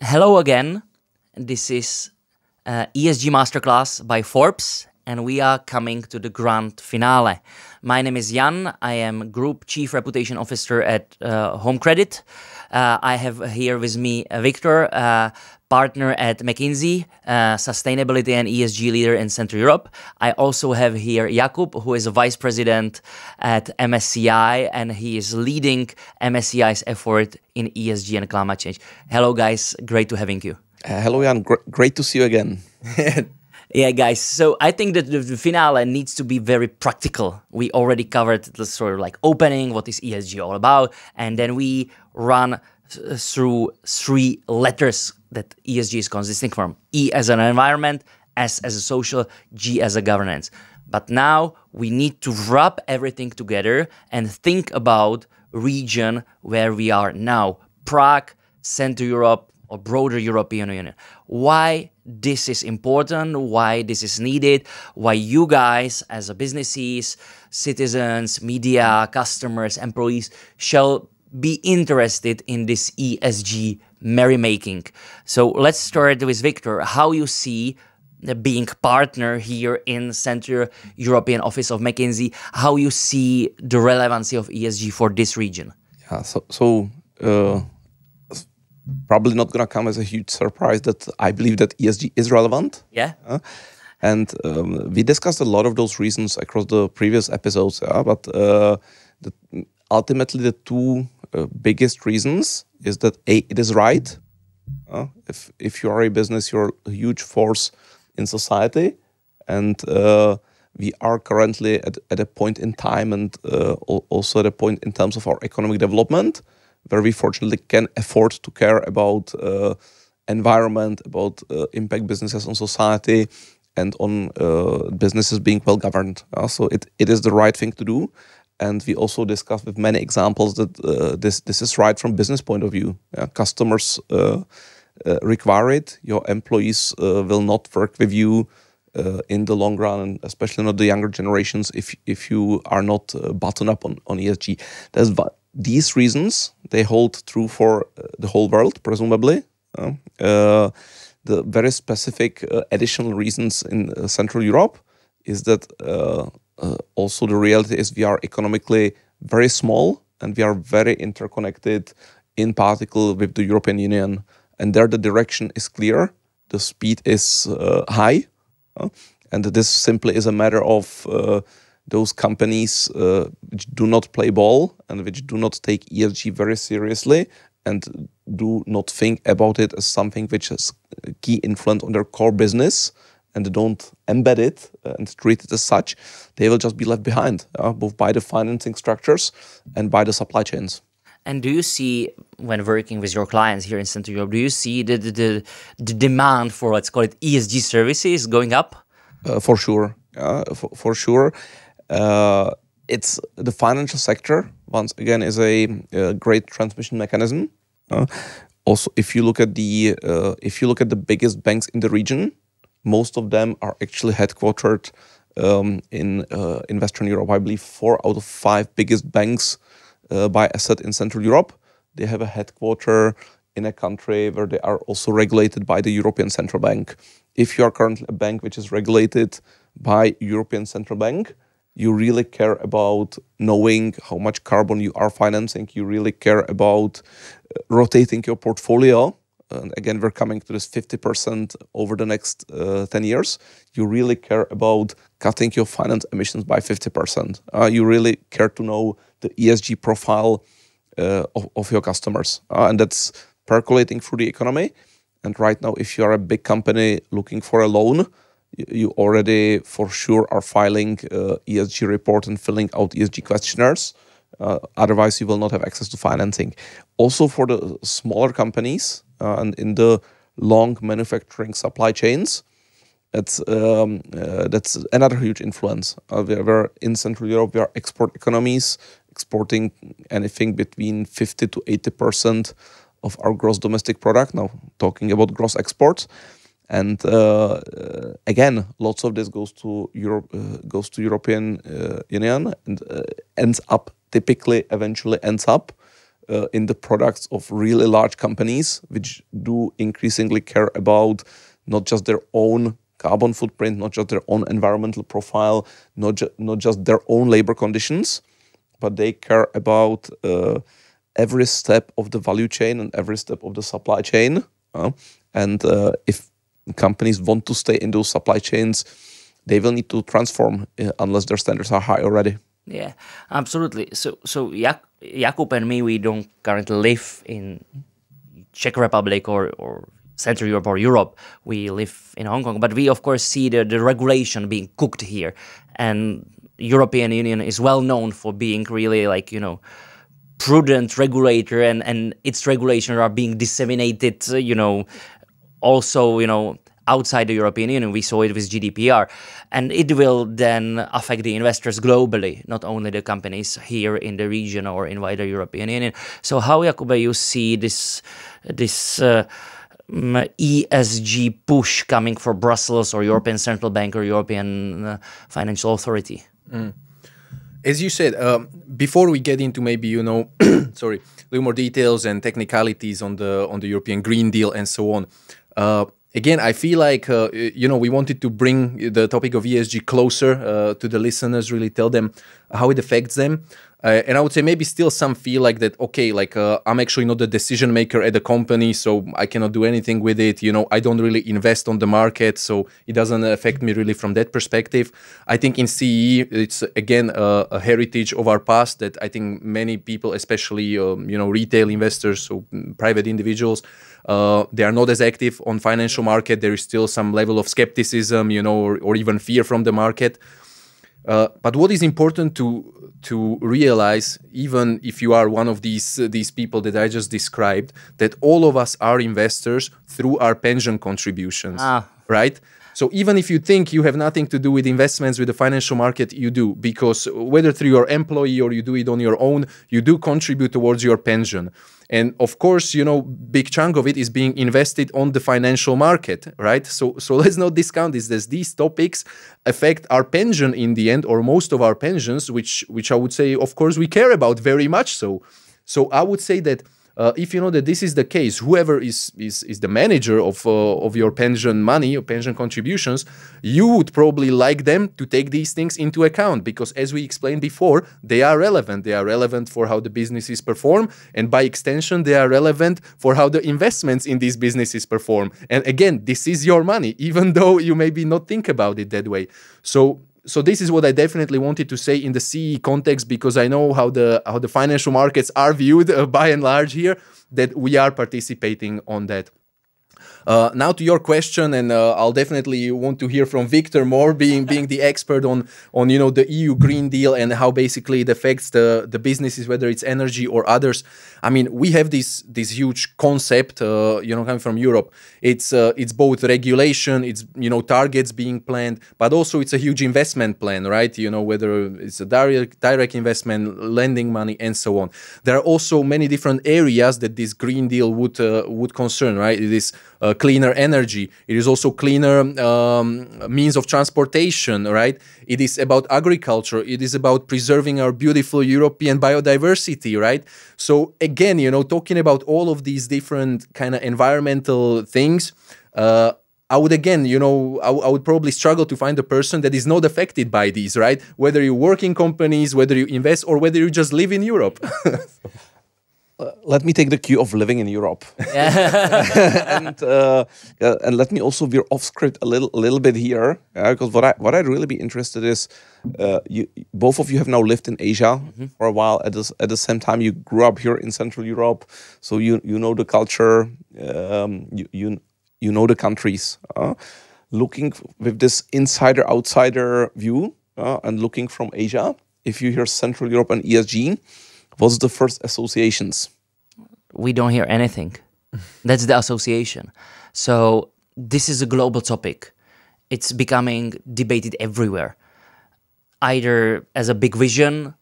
Hello again. This is ESG Masterclass by Forbes, and we are coming to the grand finale. My name is Jan. I am Group Chief Reputation Officer at Home Creditu. I have here with me Viktor, partner at McKinsey, sustainability and ESG leader in Central Europe. I also have here Jakub, who is a vice president at MSCI, and he is leading MSCI's effort in ESG and climate change. Hello, guys. Great to having you. Hello, Jan. Great to see you again. Yeah, guys. So I think that the finale needs to be very practical. We already covered the sort of like opening, what is ESG all about, and then we run through three letters that ESG is consisting from. E as an environment, S as a social, G as a governance. But now we need to wrap everything together and think about region where we are now. Prague, Central Europe, or broader European Union. Why this is important, why this is needed, why you guys as a businesses, citizens, media, customers, employees shall be interested in this ESG merrymaking. So let's start with Viktor. How you see being partner here in Central European Office of McKinsey, how you see the relevancy of ESG for this region? Yeah, so probably not going to come as a huge surprise that I believe that ESG is relevant. Yeah. And we discussed a lot of those reasons across the previous episodes. But ultimately, the two biggest reasons is that A, it is right. If you are a business, you're a huge force in society. And we are currently at a point in time and also at a point in terms of our economic development where we fortunately can afford to care about environment, about impact businesses on society, and on businesses being well governed. So it is the right thing to do. And we also discussed with many examples that this is right from business point of view. Customers require it. Your employees will not work with you in the long run, and especially not the younger generations, if you are not buttoned up on ESG. These reasons, they hold true for the whole world, presumably. The very specific additional reasons in Central Europe is that also the reality is we are economically very small and we are very interconnected, in particular with the European Union. And there the direction is clear, the speed is high, and this simply is a matter of those companies which do not play ball and which do not take ESG very seriously and do not think about it as something which has key influence on their core business and don't embed it and treat it as such, they will just be left behind, both by the financing structures and by the supply chains. And do you see, when working with your clients here in Central Europe, do you see the demand for, let's call it, ESG services going up? For sure, for sure. It's the financial sector, once again, is a great transmission mechanism. Also, if you look at the biggest banks in the region, most of them are actually headquartered in Western Europe. I believe 4 out of 5 biggest banks by asset in Central Europe, they have a headquarter in a country where they are also regulated by the European Central Bank. If you are currently a bank which is regulated by European Central Bank, you really care about knowing how much carbon you are financing. You really care about rotating your portfolio. And again, we're coming to this 50% over the next 10 years. You really care about cutting your finance emissions by 50%. You really care to know the ESG profile of your customers. And that's percolating through the economy. And right now, if you are a big company looking for a loan, you already for sure are filing ESG report and filling out ESG questionnaires. Otherwise, you will not have access to financing. Also for the smaller companies and in the long manufacturing supply chains, that's another huge influence. We're in Central Europe, we are export economies, exporting anything between 50 to 80% of our gross domestic product. Now talking about gross exports. And again, lots of this goes to Europe, goes to European Union, and ends up eventually ends up in the products of really large companies, which do increasingly care about not just their own carbon footprint, not just their own environmental profile, not just their own labor conditions, but they care about every step of the value chain and every step of the supply chain. And if companies want to stay in those supply chains, they will need to transform unless their standards are high already. Yeah, absolutely. So Jakub and me, we don't currently live in Czech Republic or Central Europe or Europe. We live in Hong Kong, but we of course see the regulation being cooked here. And European Union is well known for being really like, you know, prudent regulator, and its regulations are being disseminated, you know, also, you know, outside the European Union. We saw it with GDPR, and it will then affect the investors globally, not only the companies here in the region or in wider European Union. So how, Jakub, you see this ESG push coming from Brussels or European Central Bank or European Financial Authority? As you said, before we get into maybe, you know, sorry, a little more details and technicalities on the European Green Deal and so on. Again, I feel like, you know, we wanted to bring the topic of ESG closer to the listeners, really tell them how it affects them. And I would say maybe still some feel like that, okay, like I'm actually not the decision maker at the company, so I cannot do anything with it. You know, I don't really invest on the market, so it doesn't affect me really from that perspective. I think in CE, it's again a heritage of our past that I think many people, especially, you know, retail investors, so private individuals, they are not as active on financial market. There is still some level of skepticism, you know, or even fear from the market. But what is important to realize, even if you are one of these people that I just described, that all of us are investors through our pension contributions, right? So even if you think you have nothing to do with investments with the financial market, you do, because whether through your employee or you do it on your own, you do contribute towards your pension. And of course, you know, big chunk of it is being invested on the financial market, right? So let's not discount this. These topics affect our pension in the end, or most of our pensions, which I would say, of course, we care about very much so. So I would say that if you know that this is the case, whoever is the manager of your pension money or pension contributions, you would probably like them to take these things into account, because as we explained before, they are relevant. They are relevant for how the businesses perform, and by extension, they are relevant for how the investments in these businesses perform. And again, this is your money, even though you maybe not think about it that way. So this is what I definitely wanted to say in the CE context, because I know how the financial markets are viewed by and large here, that we are participating on that. Now to your question, and I'll definitely want to hear from Viktor more, being the expert on you know, the EU Green Deal and how basically it affects the businesses, whether it's energy or others. I mean, we have this huge concept, you know, coming from Europe. It's both regulation, it's, you know, targets being planned, but also it's a huge investment plan, right? You know, whether it's a direct investment, lending money, and so on. There are also many different areas that this Green Deal would concern, right? It is cleaner energy. It is also cleaner means of transportation, right? It is about agriculture. It is about preserving our beautiful European biodiversity, right? So again, you know, talking about all of these different kind of environmental things, I would again, you know, I would probably struggle to find a person that is not affected by these, right? Whether you work in companies, whether you invest, or whether you just live in Europe. Let me take the cue of living in Europe, and let me also veer off script a little bit here, because what I'd really be interested is, both of you have now lived in Asia for a while. At the same time, you grew up here in Central Europe, so you know the culture, you know the countries. Looking with this insider-outsider view, and looking from Asia, if you hear Central Europe and ESG, what's the first associations? We don't hear anything. That's the association. So this is a global topic. It's becoming debated everywhere, either as a big vision,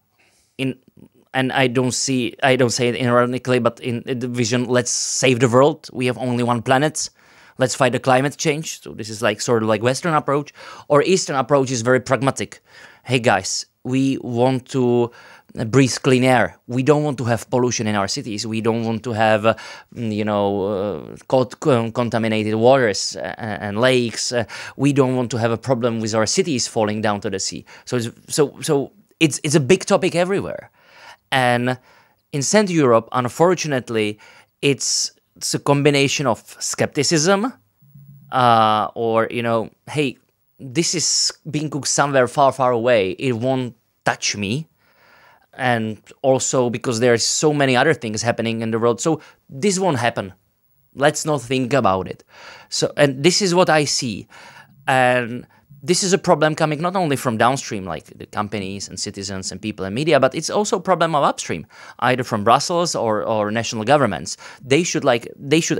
and I don't say it ironically, but in the vision, let's save the world. We have only one planet. let's fight the climate change. So this is like sort of like Western approach, or Eastern approach is very pragmatic. Hey guys, we want to breathe clean air. We don't want to have pollution in our cities. We don't want to have, contaminated waters and lakes. We don't want to have a problem with our cities falling down to the sea. So it's a big topic everywhere. And in Central Europe, unfortunately, it's a combination of skepticism, or, hey, this is being cooked somewhere far, far away. It won't touch me. And also because there are so many other things happening in the world. So this won't happen. Let's not think about it. So, and this is what I see. And this is a problem coming not only from downstream, like the companies and citizens and people and media, but it's also a problem of upstream, either from Brussels or national governments. They should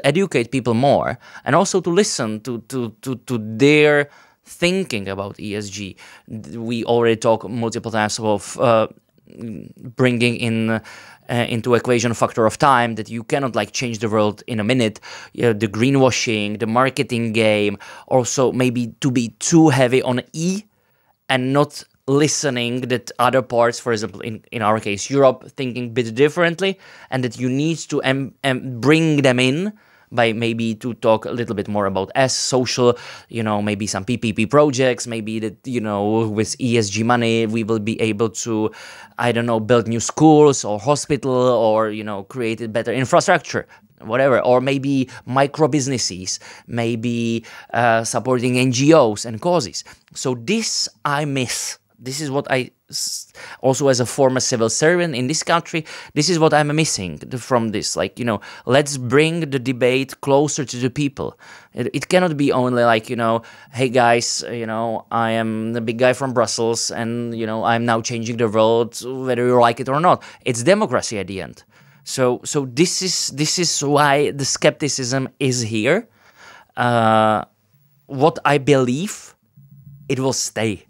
educate people more, and also to listen to their thinking about ESG. We already talked multiple times of bringing in into equation factor of time, that you cannot like change the world in a minute. The greenwashing, the marketing game, also maybe to be too heavy on E and not listening that other parts, for example, in our case, Europe, thinking a bit differently, and that you need to bring them in by maybe to talk a little bit more about social, maybe some PPP projects, maybe that, with ESG money, we will be able to, build new schools or hospital, or, create a better infrastructure, whatever, or maybe micro businesses, maybe supporting NGOs and causes. So this I miss. This is what I, also as a former civil servant in this country, this is what I'm missing from this. Like, let's bring the debate closer to the people. It cannot be only like, hey guys, I am the big guy from Brussels and, I'm now changing the world, whether you like it or not. It's democracy at the end. So this is why the skepticism is here. What I believe, it will stay.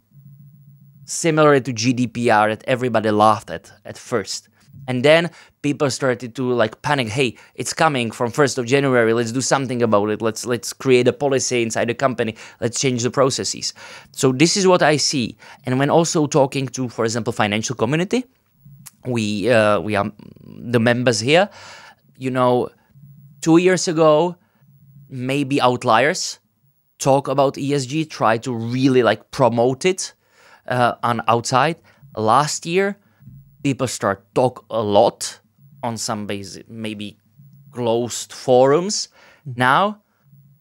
Similar to GDPR that everybody laughed at first. And then people started to like panic. Hey, it's coming from 1st of January. Let's do something about it. Let's create a policy inside the company. Let's change the processes. So this is what I see. And when also talking to, for example, financial community, we are the members here. 2 years ago, maybe outliers talk about ESG, try to really like promote it. On outside. Last year, people start talk a lot on some basic, maybe closed forums. Now,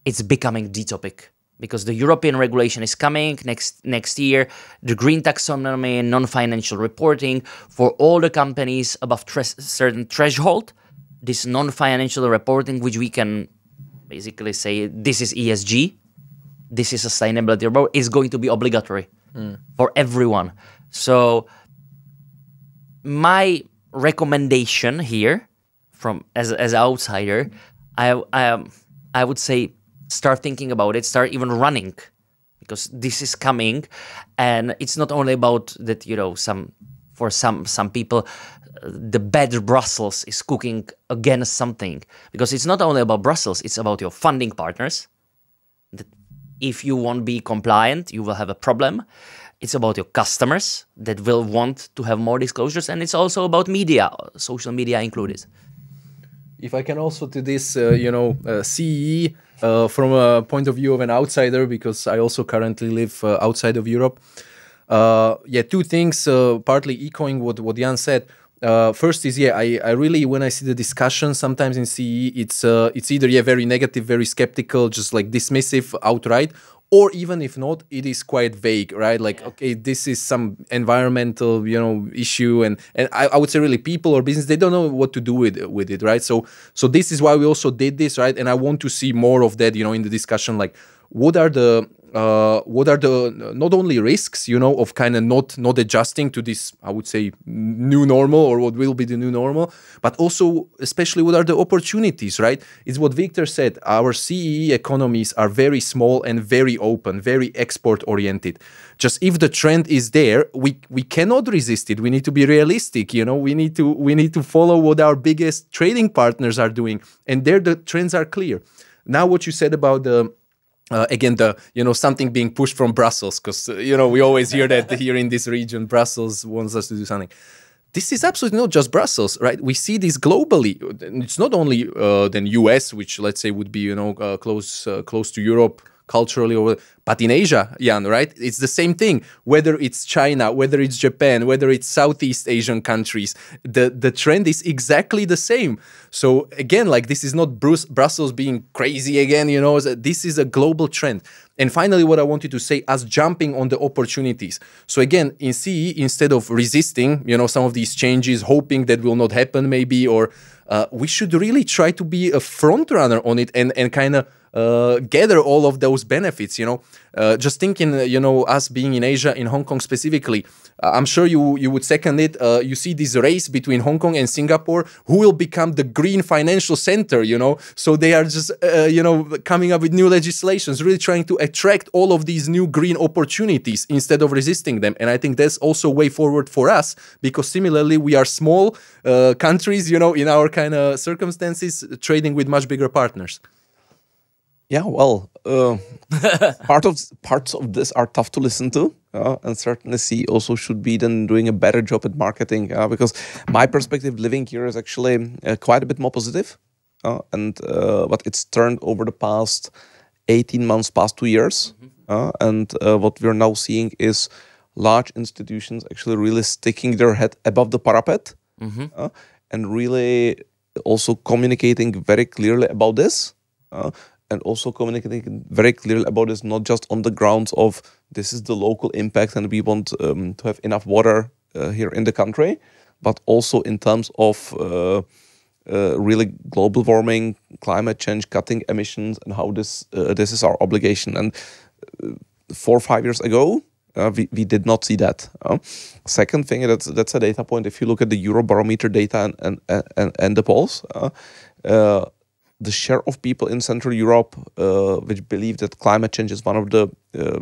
it's becoming the topic because the European regulation is coming next year. The green taxonomy, non-financial reporting for all the companies above certain threshold. This non-financial reporting, which we can basically say this is ESG, this is sustainability report, is going to be obligatory. For everyone. So my recommendation here, from as an outsider, I would say start thinking about it, start even running, because this is coming, and it's not only about that. Some people, the bad Brussels is cooking against something, because it's not only about Brussels; it's about your funding partners. That if you won't be compliant, you will have a problem. It's about your customers that will want to have more disclosures. And it's also about media, social media included. If I can also to this, CEE, from a point of view of an outsider, because I also currently live outside of Europe. Two things, partly echoing what Jan said. First is, I really, when I see the discussion sometimes in CE, it's either very negative, very skeptical, just like dismissive outright, or even if not, it is quite vague, right? Like, okay, this is some environmental, issue, and I would say really people or business, they don't know what to do with it, right? So this is why we also did this, right? And I want to see more of that, in the discussion, like what are the not only risks, of kind of not adjusting to this, I would say, new normal, or what will be the new normal, but also especially what are the opportunities, right? It's what Viktor said. Our CEE economies are very small and very open, very export oriented. Just if the trend is there, we cannot resist it. We need to be realistic, we need to follow what our biggest trading partners are doing, and there the trends are clear. now what you said about the again, the something being pushed from Brussels, because we always hear that here in this region, Brussels wants us to do something. This is absolutely not just Brussels, right? We see this globally. It's not only the US, which let's say would be close to Europe culturally, but in Asia, Jan, right? It's the same thing. Whether it's China, whether it's Japan, whether it's Southeast Asian countries, the trend is exactly the same. So again, like this is not Brussels being crazy again. This is a global trend. And finally, what I wanted to say, us jumping on the opportunities. So again, in CE, instead of resisting, some of these changes, hoping that will not happen maybe, or we should really try to be a front runner on it and kind of gather all of those benefits, just thinking, us being in Asia, in Hong Kong specifically, I'm sure you would second it. You see this race between Hong Kong and Singapore, who will become the green financial center, so they are just, coming up with new legislations, really trying to attract all of these new green opportunities instead of resisting them. And I think that's also a way forward for us, because similarly, we are small countries, in our kind of circumstances, trading with much bigger partners. Yeah, well, parts of this are tough to listen to, and certainly CE also should be then doing a better job at marketing, because my perspective living here is actually quite a bit more positive, but it's turned over the past 18 months, past 2 years, and what we're now seeing is large institutions actually really sticking their head above the parapet, and really also communicating very clearly about this. And also communicating very clearly about this, not just on the grounds of this is the local impact and we want to have enough water here in the country, but also in terms of really global warming, climate change, cutting emissions, and how this is our obligation. And 4 or 5 years ago, we did not see that. Second thing, that's a data point. If you look at the Eurobarometer data and the polls, the share of people in Central Europe which believe that climate change is one of the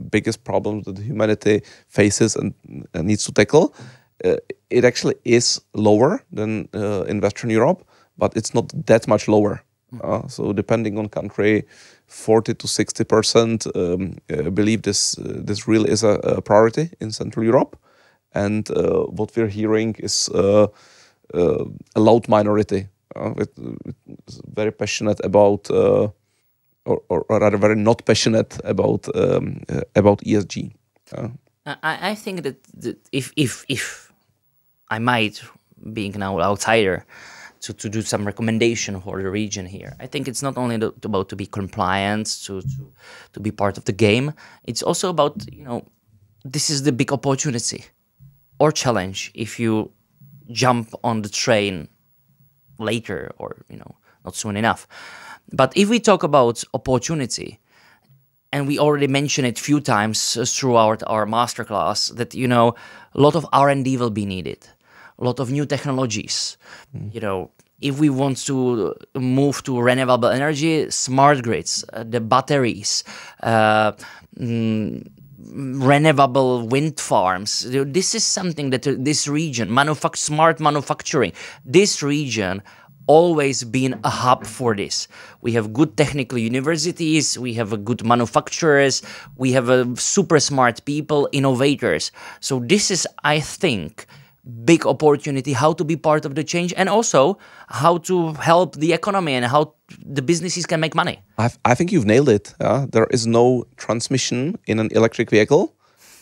biggest problems that humanity faces and needs to tackle, it actually is lower than in Western Europe, but it's not that much lower. So depending on country, 40 to 60% believe this really is a priority in Central Europe. And what we're hearing is a loud minority with very passionate about, or rather very not passionate about ESG. I think that if I might, being an outsider, to do some recommendation for the region here, I think it's not only about to be compliant, to be part of the game. It's also about, this is the big opportunity or challenge if you jump on the train later or not soon enough. But if we talk about opportunity, and we already mentioned it a few times throughout our masterclass, that a lot of R&D will be needed, a lot of new technologies. If we want to move to renewable energy, smart grids, the batteries, renewable wind farms. This is something that this region, smart manufacturing, this region always been a hub for this. We have good technical universities, we have good manufacturers, we have super smart people, innovators. So this is, I think, big opportunity how to be part of the change, and also how to help the economy and how the businesses can make money. I think you've nailed it. There is no transmission in an electric vehicle,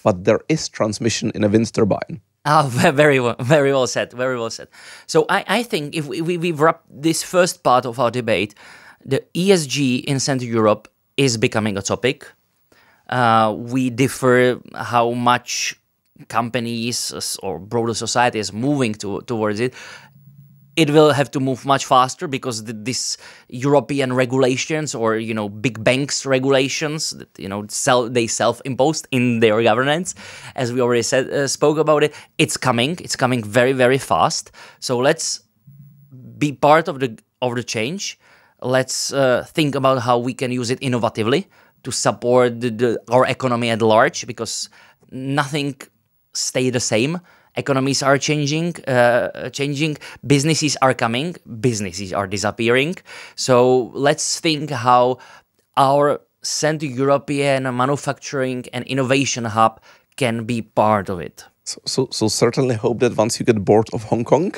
but there is transmission in a wind turbine. Very well said. Very well said. So I think if we wrap this first part of our debate, the ESG in Central Europe is becoming a topic. We differ how much companies or broader society is moving towards it. It will have to move much faster because this European regulations or big banks regulations that they self-imposed in their governance, as we already spoke about it. It's coming very, very fast. So let's be part of the change. Let's think about how we can use it innovatively to support our economy at large, because nothing stay the same. economies are changing, businesses are coming, businesses are disappearing. So let's think how our Central European manufacturing and innovation hub can be part of it. So certainly hope that once you get bored of Hong Kong,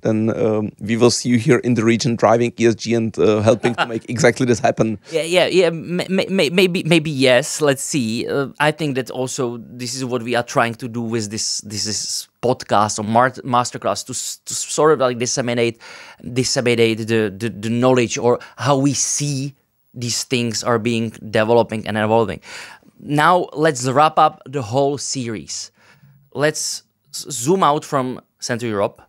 then we will see you here in the region driving ESG and helping to make exactly this happen. Yeah. Maybe yes. Let's see. I think that also this is what we are trying to do with this podcast or masterclass to sort of like disseminate the knowledge or how we see these things are being developing and evolving. Now let's wrap up the whole series. Let's zoom out from Central Europe.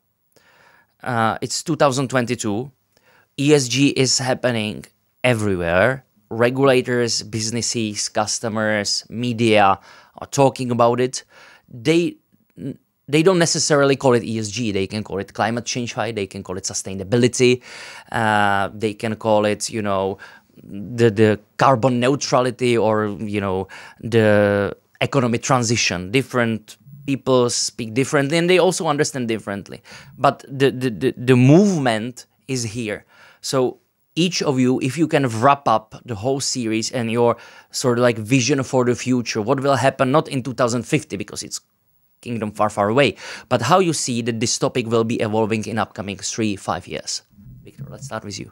It's 2022. ESG is happening everywhere. Regulators, businesses, customers, media are talking about it. They don't necessarily call it ESG. They can call it climate change fight. They can call it sustainability. They can call it, the carbon neutrality or, the economic transition. Different people speak differently and they also understand differently. But the movement is here. So each of you, if you can wrap up the whole series and your sort of like vision for the future, what will happen not in 2050 because it's kingdom far away, but how you see that this topic will be evolving in upcoming 3-5 years. Viktor, let's start with you.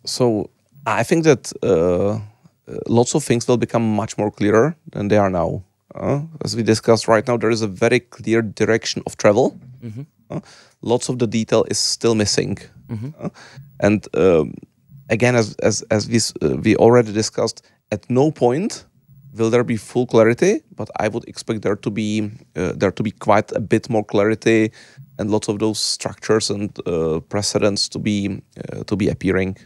So I think that lots of things will become much more clearer than they are now. As we discussed right now, there is a very clear direction of travel. Mm-hmm. Lots of the detail is still missing. Mm-hmm. And again, as we already discussed, at no point will there be full clarity, but I would expect there to be quite a bit more clarity and lots of those structures and precedents to be appearing.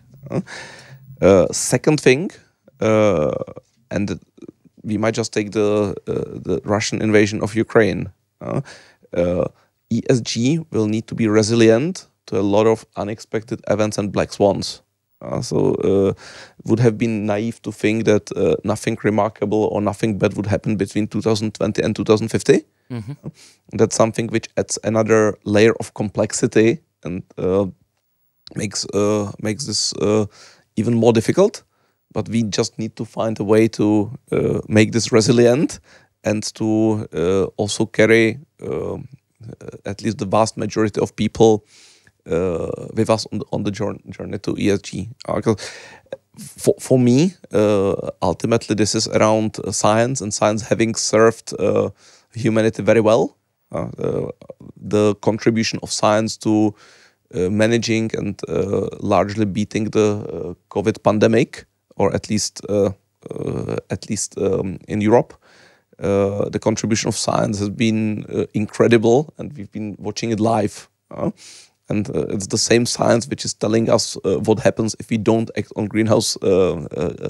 Second thing, and we might just take the Russian invasion of Ukraine. ESG will need to be resilient to a lot of unexpected events and black swans. Would have been naive to think that nothing remarkable or nothing bad would happen between 2020 and 2050. Mm-hmm. That's something which adds another layer of complexity and makes this even more difficult. But we just need to find a way to make this resilient and to also carry at least the vast majority of people with us on the journey to ESG. For me, ultimately, this is around science and science having served humanity very well. The contribution of science to managing and largely beating the COVID pandemic, or at least in Europe, the contribution of science has been incredible, and we've been watching it live. And it's the same science which is telling us what happens if we don't act on greenhouse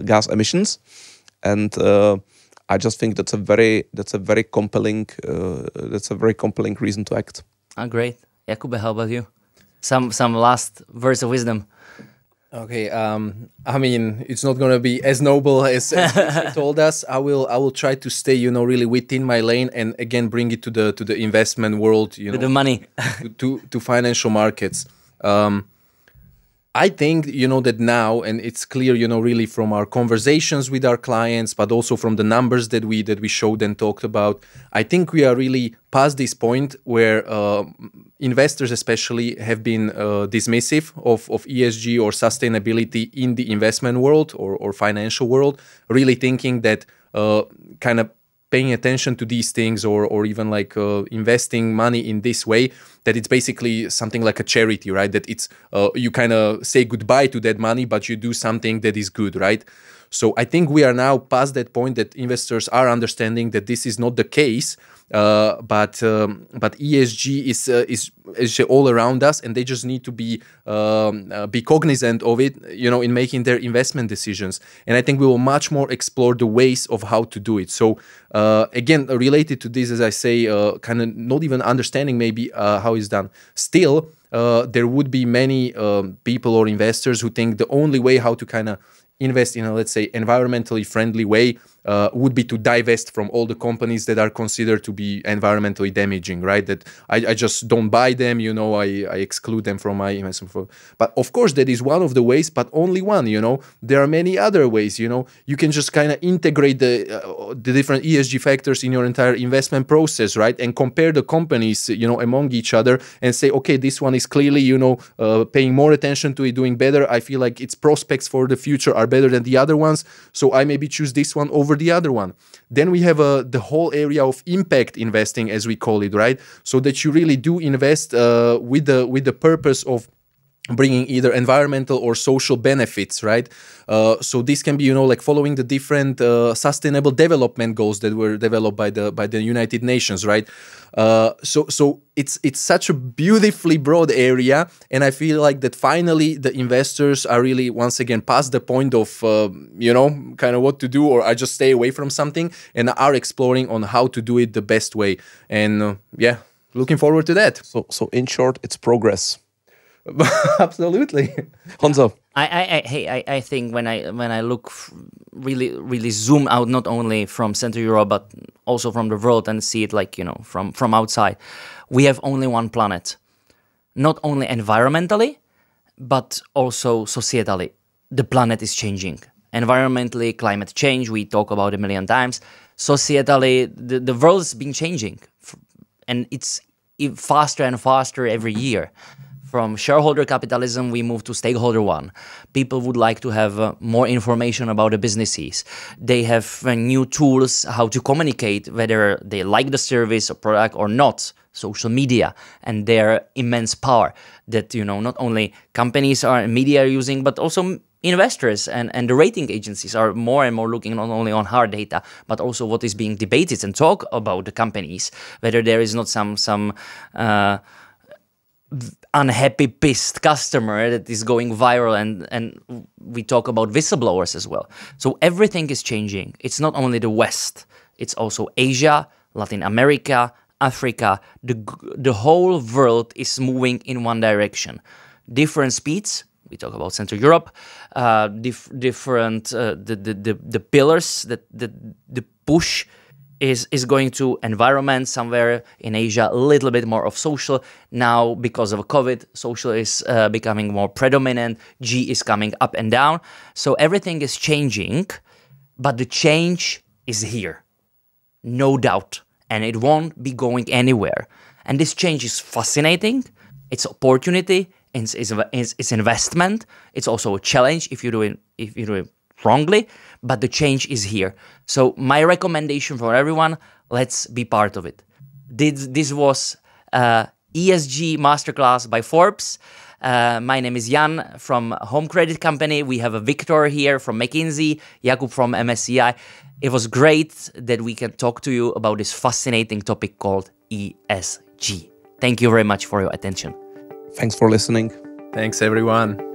gas emissions. And I just think that's a very compelling reason to act. Great, Jakub, how about you? Some last words of wisdom. Okay, I mean, it's not going to be as noble as you told us. I will try to stay, really within my lane, and again bring it to the investment world, to the money, to financial markets. I think, that now, and it's clear, really from our conversations with our clients, but also from the numbers that we showed and talked about, I think we are really past this point where investors especially have been dismissive of ESG or sustainability in the investment world or financial world, really thinking that kind of paying attention to these things or even like investing money in this way, that it's basically something like a charity, right? That it's you kind of say goodbye to that money, but you do something that is good, right? So I think we are now past that point that investors are understanding that this is not the case, but ESG is all around us, and they just need to be cognizant of it, in making their investment decisions. And I think we will much more explore the ways of how to do it. So again, related to this, as I say, kind of not even understanding maybe how it's done. Still, there would be many people or investors who think the only way how to kind of invest in a, let's say, environmentally friendly way would be to divest from all the companies that are considered to be environmentally damaging, right? That I just don't buy them, you know, I exclude them from my investment. But of course, that is one of the ways, but only one, you know. There are many other ways, you know. You can just kind of integrate the different ESG factors in your entire investment process, right? And compare the companies, you know, among each other and say, okay, this one is clearly, you know, paying more attention to it, doing better. I feel like its prospects for the future are better than the other ones, so I maybe choose this one over the other one. Then we have the whole area of impact investing, as we call it, right? So that you really do invest with the purpose of bringing either environmental or social benefits, right? So this can be, you know, like following the different sustainable development goals that were developed by the United Nations, right? So it's such a beautifully broad area, and I feel like that finally the investors are really once again past the point of you know, kind of what to do, or I just stay away from something, and are exploring on how to do it the best way. And yeah, looking forward to that. So in short, it's progress. Absolutely. Hanzo. I think when I look really zoom out, not only from Central Europe but also from the world, and see it like, you know, from outside, we have only one planet, not only environmentally but also societally. The planet is changing. Environmentally, climate change, we talk about a million times. Societally, the world's been changing, and it's faster and faster every year. From shareholder capitalism, we move to stakeholder one. People would like to have more information about the businesses. They have new tools how to communicate, whether they like the service or product or not. Social media and their immense power that, you know, not only companies or media are using, but also investors and the rating agencies are more and more looking not only on hard data, but also what is being debated and talk about the companies, whether there is not some unhappy, pissed customer that is going viral, and we talk about whistleblowers as well. So everything is changing. It's not only the West, it's also Asia, Latin America, Africa. The whole world is moving in one direction. Different speeds. We talk about Central Europe, different the pillars that the push is going to environment, somewhere in Asia a little bit more of social. Now, because of COVID, social is becoming more predominant. G is coming up and down. So everything is changing, but the change is here, no doubt, and it won't be going anywhere. And this change is fascinating. It's opportunity. It's investment. It's also a challenge if you do it wrongly, but the change is here. So my recommendation for everyone, let's be part of it. This was ESG Masterclass by Forbes. My name is Jan from Home Credit Company. We have a Viktor here from McKinsey, Jakub from MSCI. It was great that we can talk to you about this fascinating topic called ESG. Thank you very much for your attention. Thanks for listening. Thanks, everyone.